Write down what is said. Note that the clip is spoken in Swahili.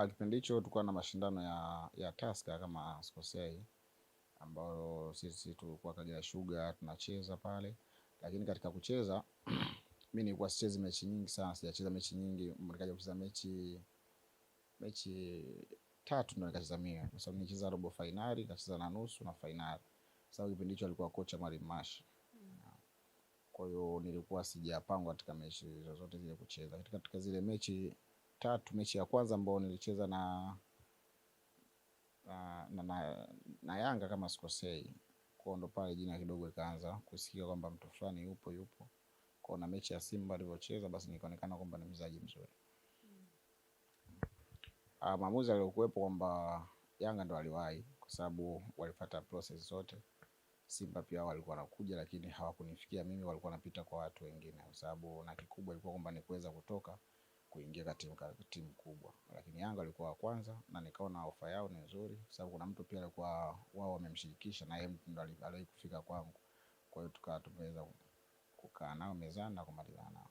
Kipindi hicho tulikuwa na mashindano ya Tusker kama sikosei, ambayo sisi tulikuwa Kagera Sugar tunacheza pale, lakini katika kucheza mimi nilikuwa sichezi mechi nyingi sana, sijacheza mechi nyingi, nikaja kucheza mechi tatu ndio nikacheza mimi, kwa sababu nilicheza robo finali, nikacheza na nusu na finali. Sababu kipindi hicho alikuwa kocha Mwalimu Mash. Kwa hiyo nilikuwa sijapangwa katika mechi zozote zile kucheza. Katika zile mechi tatu, mechi ya kwanza ambayo nilicheza na Yanga kama sikosei, kwa ndo pale jina kidogo ikaanza kusikia kwamba mtu fulani yupo. Kwa na mechi ya Simba alivyocheza basi nikaonekana kwamba ni mchezaji mzuri. Maamuzi yaliokuwepo kwamba Yanga ndo waliwahi kwa sababu walifuata process zote. Simba pia walikuwa wanakuja lakini hawakunifikia mimi, walikuwa wanapita kwa watu wengine, kwa sababu na kikubwa ilikuwa kwamba ni kuweza kutoka kuingia katika timu kubwa. Lakini Yanga walikuwa wa kwanza na nikaona ofa yao ni nzuri, kwa sababu kuna mtu pia alikuwa wao wamemshirikisha na yeye mtu ndo aliwahi kufika kwangu. Kwa hiyo tukawa tumeweza kukaa nao mezani na kumalizana nao.